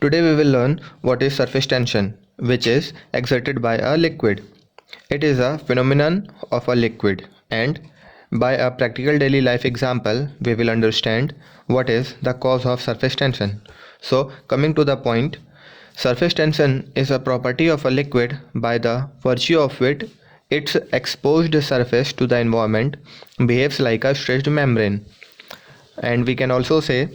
Today we will learn what is surface tension, which is exerted by a liquid. It is a phenomenon of a liquid, and by a practical daily life example we will understand what is the cause of surface tension. So coming to the point, surface tension is a property of a liquid by the virtue of which its exposed surface to the environment behaves like a stretched membrane. And we can also say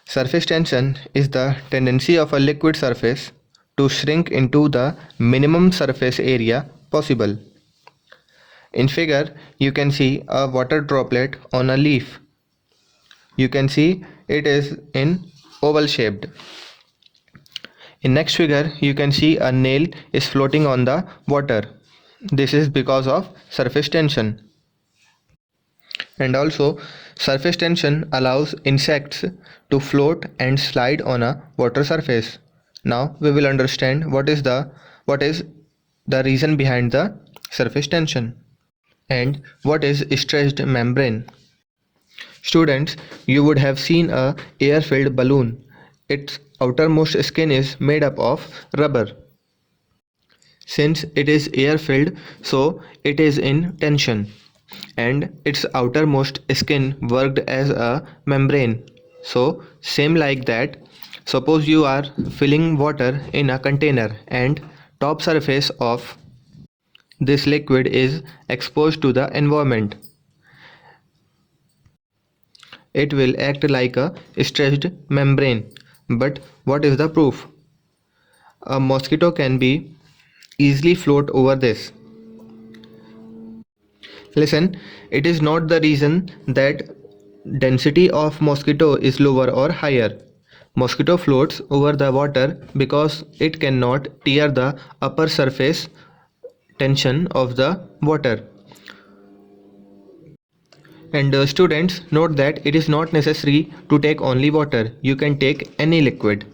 surface tension is the tendency of a liquid surface to shrink into the minimum surface area possible. In figure, you can see a water droplet on a leaf. You can see it is in oval shaped. In next figure, you can see a nail is floating on the water. This is because of surface tension. And also, surface tension allows insects to float and slide on a water surface. Now we will understand what is the reason behind the surface tension and what is stretched membrane. Students, you would have seen a air-filled balloon. Its outermost skin is made up of rubber. Since it is air-filled, so it is in tension, and its outermost skin worked as a membrane. So same like that, suppose you are filling water in a container and top surface of this liquid is exposed to the environment. It will act like a stretched membrane. But what is the proof? A mosquito can be easily float over this. Listen, it is not the reason that density of mosquito is lower or higher. Mosquito floats over the water because it cannot tear the upper surface tension of the water. And students, note that it is not necessary to take only water. You can take any liquid.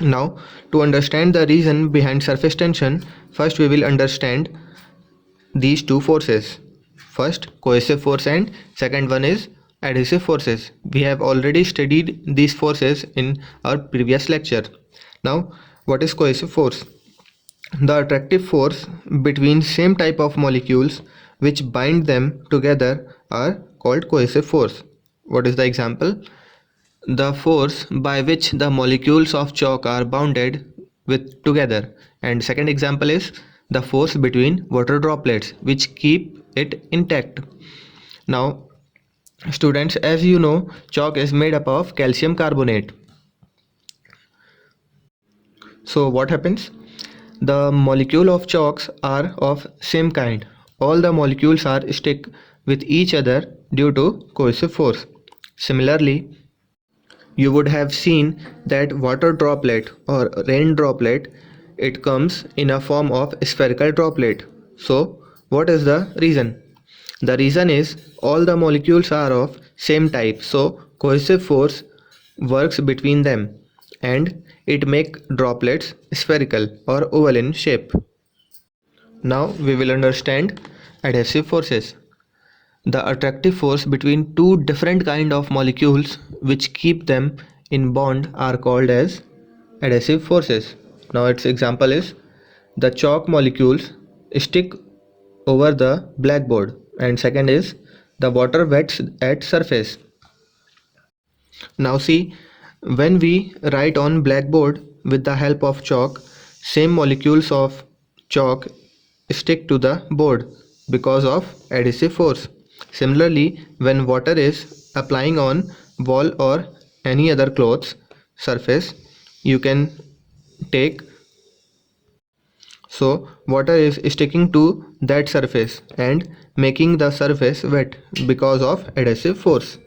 Now, to understand the reason behind surface tension, first we will understand these two forces. First, cohesive force, and second one is adhesive forces. We have already studied these forces in our previous lecture. Now, what is cohesive force? The attractive force between same type of molecules which bind them together are called cohesive force. What is the example? The force by which the molecules of chalk are bounded with together. And second example is the force between water droplets which keep it intact. Now students, as you know, chalk is made up of calcium carbonate. So what happens? The molecule of chalks are of same kind. All the molecules are stick with each other due to cohesive force. Similarly, you would have seen that water droplet or rain droplet, it comes in a form of spherical droplet. So what is the reason? The reason is all the molecules are of same type, so cohesive force works between them and it make droplets spherical or oval in shape. Now we will understand adhesive forces. The attractive force between two different kind of molecules which keep them in bond are called as adhesive forces. Now its example is the chalk molecules stick over the blackboard, and second is the water wets at surface. Now see, when we write on blackboard with the help of chalk, same molecules of chalk stick to the board because of adhesive force. Similarly, when water is applying on wall or any other clothes surface, you can take, so water is sticking to that surface and making the surface wet because of adhesive force.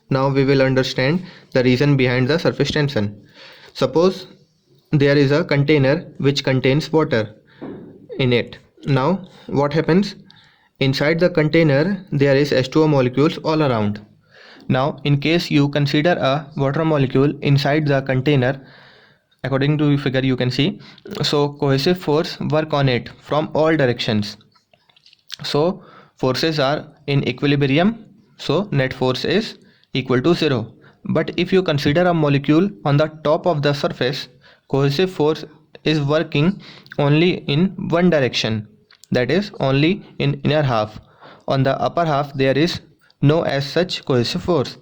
Now we will understand the reason behind the surface tension. Suppose there is a container which contains water in it. Now what happens? Inside the container there is H2O molecules all around. Now in case you consider a water molecule inside the container, according to the figure you can see, so cohesive force work on it from all directions. So forces are in equilibrium, so net force is equal to 0. But if you consider a molecule on the top of the surface, cohesive force is working only in one direction, that is only in inner half. On the upper half there is no as such cohesive force.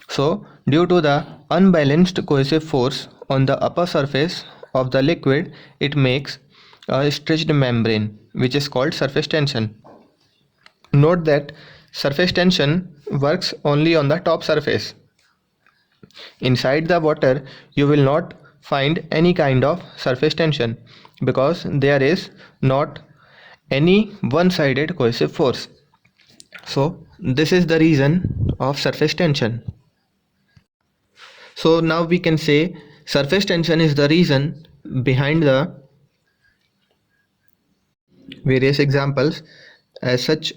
So due to the unbalanced cohesive force on the upper surface of the liquid, it makes a stretched membrane, which is called surface tension. Note that surface tension works only on the top surface. Inside the water you will not find any kind of surface tension because there is not any one-sided cohesive force. So this is the reason of surface tension. So now we can say surface tension is the reason behind the various examples. As such,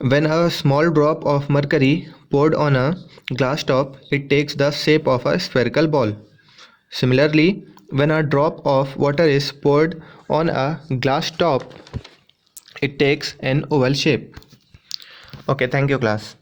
when a small drop of mercury poured on a glass top, it takes the shape of a spherical ball. Similarly, when a drop of water is poured on a glass top, it takes an oval shape. Okay, thank you class.